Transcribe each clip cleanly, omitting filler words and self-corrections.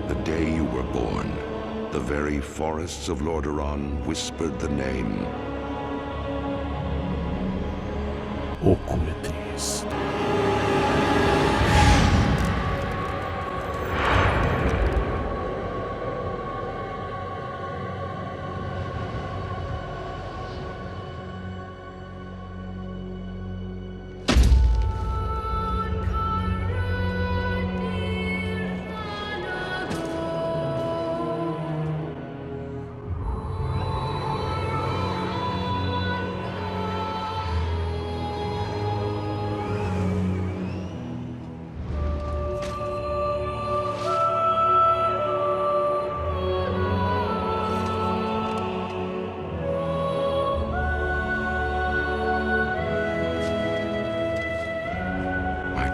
The day you were born, the very forests of Lordaeron whispered the name occultist.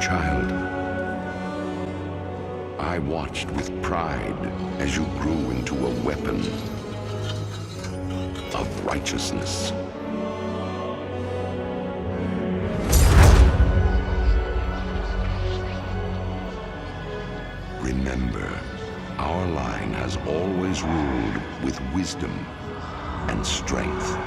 child. I watched with pride as you grew into a weapon of righteousness. Remember, our line has always ruled with wisdom and strength.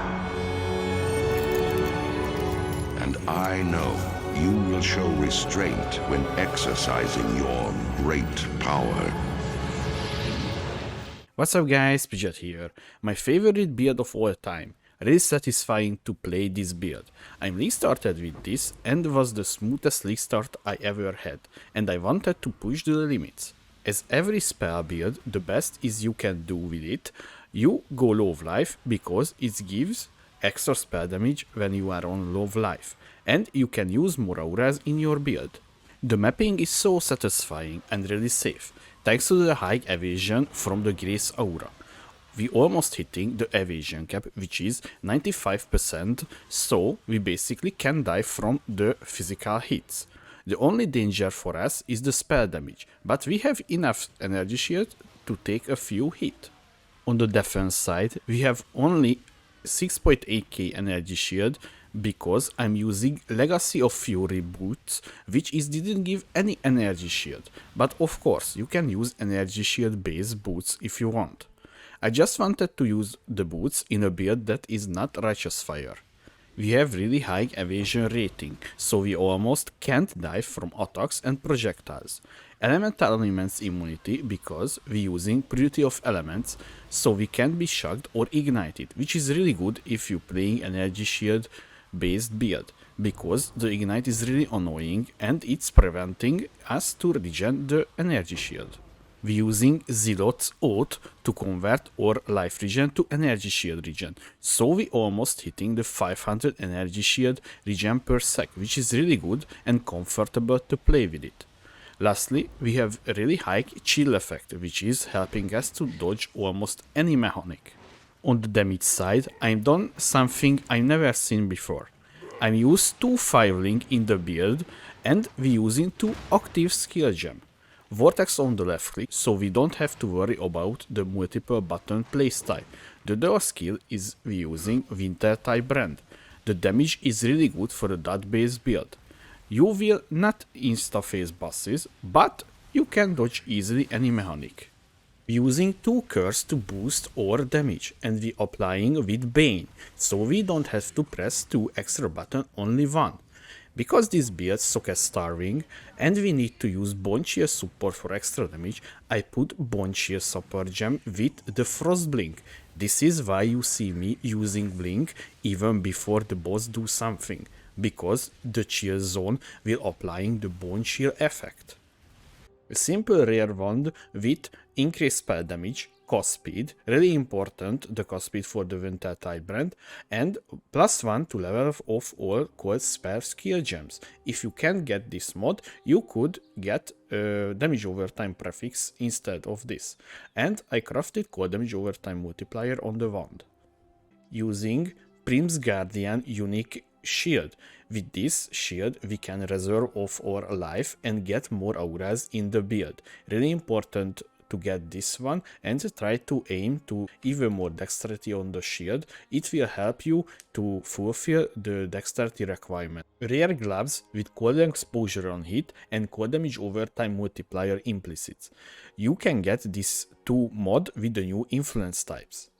And I know you will show restraint when exercising your great power. What's up guys, Pidgeot here. My favorite build of all time. Really satisfying to play this build. I restarted with this and was the smoothest restart I ever had, and I wanted to push the limits. As every spell build, the best is you can do with it, you go low of life because it gives extra spell damage when you are on low life, and you can use more auras in your build. The mapping is so satisfying and really safe, thanks to the high evasion from the Grace aura. We almost hitting the evasion cap, which is 95%, so we basically can die from the physical hits. The only danger for us is the spell damage, but we have enough energy shield to take a few hits. On the defense side, we have only 6.8k energy shield because I'm using Legacy of Fury boots, which didn't give any energy shield, but of course you can use energy shield based boots if you want. I just wanted to use the boots in a build that is not Righteous Fire. We have really high evasion rating, so we almost can't die from attacks and projectiles. Elemental elements immunity because we're using Purity of Elements, so we can't be shocked or ignited, which is really good if you're playing energy shield based build, because the ignite is really annoying and it's preventing us to regen the energy shield. We're using Zealot's Oath to convert our life regen to energy shield regen, so we almost hitting the 500 energy shield regen per sec, which is really good and comfortable to play with it. Lastly, we have a really high chill effect, which is helping us to dodge almost any mechanic. On the damage side, I've done something I've never seen before. I used 2 Firelink in the build and we're using 2 active skill gem. Vortex on the left click, so we don't have to worry about the multiple button playstyle. The dual skill is we're using Wintertide Brand. The damage is really good for a dot based build. You will not insta-face bosses, but you can dodge easily any mechanic. Using 2 curse to boost our damage, and we applying with Bane, so we don't have to press 2 extra buttons, only 1. Because this build sucks at starving, and we need to use Bone Shield support for extra damage, I put Bone Shield support gem with the Frost Blink. This is why you see me using Blink even before the boss do something, because the chill zone will applying the Bone Shield effect. A simple rare wand with increased spell damage, cost speed, really important, the cost speed for the Wintertide Brand, and +1 to level of all cold spell skill gems. If you can't get this mod, you could get damage over time prefix instead of this. And I crafted cold damage over time multiplier on the wand. Using Prim's Guardian unique shield. With this shield we can reserve of our life and get more auras in the build. Really important to get this one and try to aim to even more dexterity on the shield. It will help you to fulfill the dexterity requirement. Rare gloves with cold exposure on hit and cold damage over time multiplier implicit. You can get this 2 mod with the new influence types.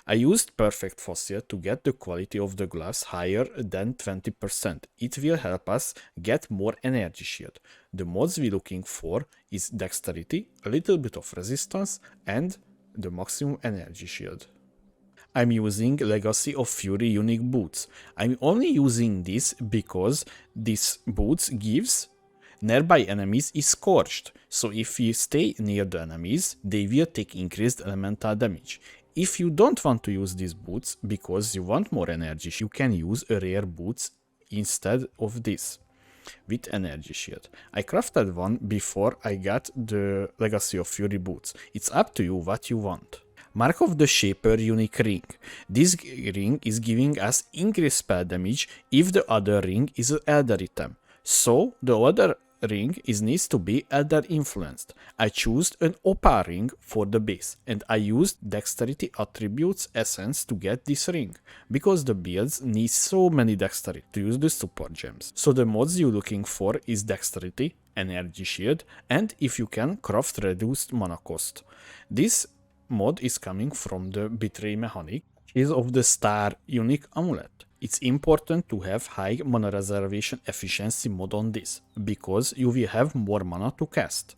I used Perfect Fossil to get the quality of the gloves higher than 20%. It will help us get more energy shield. The mods we're looking for is Dexterity, a little bit of Resistance, and the maximum energy shield. I'm using Legacy of Fury unique boots. I'm only using this because this boots gives nearby enemies is scorched, so if you stay near the enemies, they will take increased elemental damage. If you don't want to use these boots because you want more energy, you can use a rare boots instead of this with energy shield. I crafted one before I got the Legacy of Fury boots. It's up to you what you want. Mark of the Shaper unique ring. This ring is giving us increased spell damage if the other ring is an Elder item. So the other ring needs to be Elder influenced. I chose an Opal ring for the base and I used Dexterity attributes essence to get this ring because the builds need so many dexterity to use the support gems. So the mods you're looking for is Dexterity, Energy Shield, and if you can, craft reduced mana cost. This mod is coming from the Betray mechanic, is of the Star unique amulet. It's important to have high mana reservation efficiency mod on this, because you will have more mana to cast.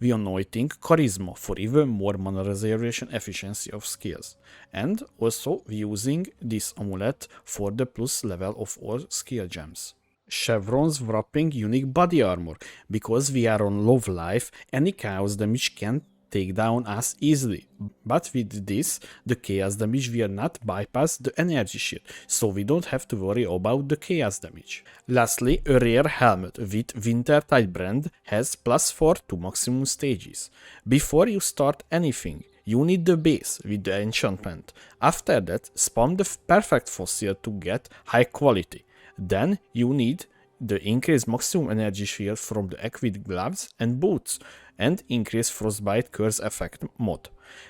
We are anointing Charisma for even more mana reservation efficiency of skills. And also we using this amulet for the plus level of all skill gems. Chevron's wrapping unique body armor, because we are on low life, any chaos damage can take down us easily, but with this, the chaos damage will not bypass the energy shield, so we don't have to worry about the chaos damage. Lastly, a rare helmet with Wintertide Brand has +4 to maximum stages. Before you start anything, you need the base with the enchantment. After that, spam the perfect fossil to get high quality. Then you need the increased maximum energy shield from the equipped gloves and boots, and increase frostbite curse effect mod.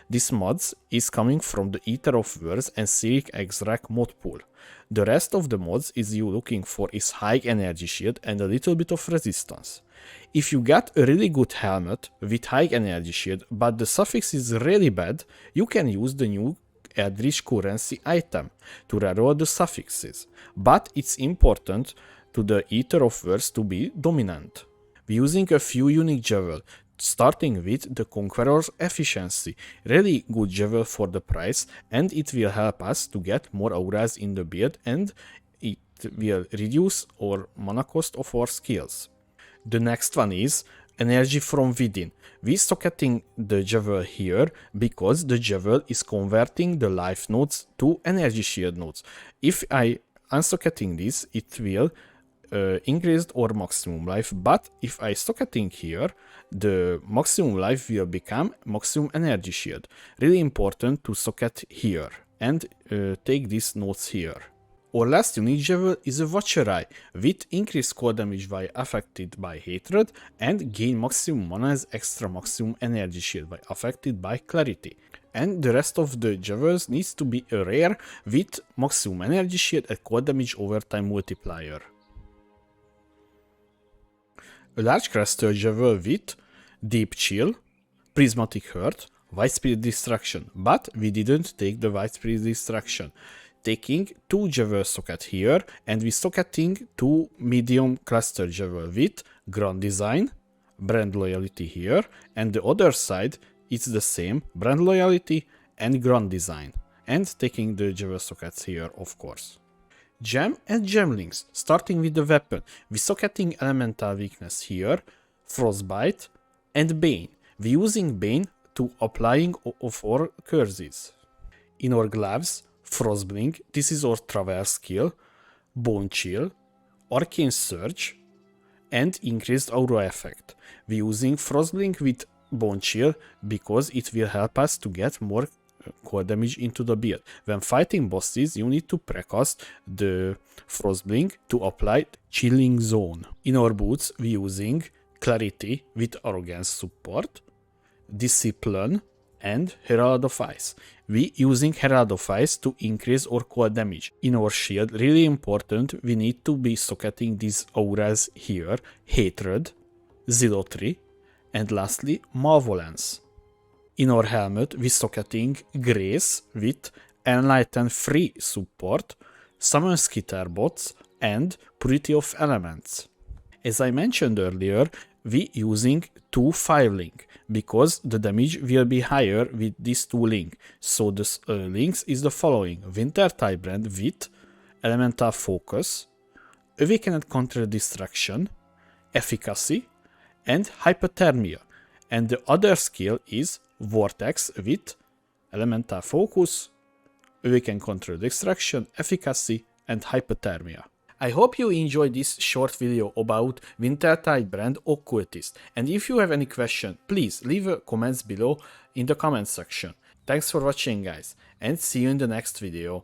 This mods is coming from the Ether of Words and Cyric Extract mod pool. The rest of the mods is you looking for is high energy shield and a little bit of resistance. If you got a really good helmet with high energy shield but the suffix is really bad, you can use the new Eldritch currency item to reroll the suffixes, but it's important to the Ether of Words to be dominant. We're using a few unique jewel, starting with the Conqueror's Efficiency, really good jewel for the price, and it will help us to get more auras in the build and it will reduce our mana cost of our skills. The next one is Energy from Within. We're socketing the jewel here because the jewel is converting the life nodes to energy shield nodes. If I unsocketing this, it will increase our maximum life, but if I socketing here, the maximum life will become maximum energy shield. Really important to socket here and take these nodes here. Our last unique jewel is a Watcher Eye with increased cold damage while affected by hatred and gain maximum mana as extra maximum energy shield while affected by clarity. And the rest of the jewels needs to be a rare with maximum energy shield and cold damage over time multiplier. A large crystal jewel with Deep Chill, Prismatic Hurt, White Spirit Destruction, but we didn't take the White Spirit Destruction. Taking 2 jewel socket here, and we socketing 2 medium cluster jewel with Grand Design, Brand Loyalty here, and the other side it's the same, Brand Loyalty and Grand Design, and taking the jewel sockets here of course. Gem and Gemlinks, starting with the weapon, we socketing Elemental Weakness here, Frostbite, and Bane. We using Bane to applying of our curses. In our gloves, Frostblink, this is our travel skill, Bone Chill, Arcane Surge, and increased aura effect. We using Frostblink with Bone Chill because it will help us to get more cold damage into the build. When fighting bosses, you need to precast the Frostblink to apply Chilling Zone. In our boots, we using Clarity with Arrogance support, Discipline, and Herald of Ice. We using Herald of Ice to increase our cold damage. In our shield, really important, we need to be socketing these auras here, Hatred, Zealotry, and lastly, Malevolence. In our helmet, we socketing Grace with Enlighten Free support, Summon Skitterbots, and Purity of Elements. As I mentioned earlier, we using 2 fire link because the damage will be higher with these 2 link. So the links is the following: Wintertide Brand with Elemental Focus, Awakened Contra Distraction, Efficacy, and Hypothermia. And the other skill is Vortex with Elemental Focus, Awakened Contra Distraction, Efficacy, and Hypothermia. I hope you enjoyed this short video about Wintertide Brand Occultist, and if you have any question, please leave a comments below in the comment section. Thanks for watching guys, and see you in the next video.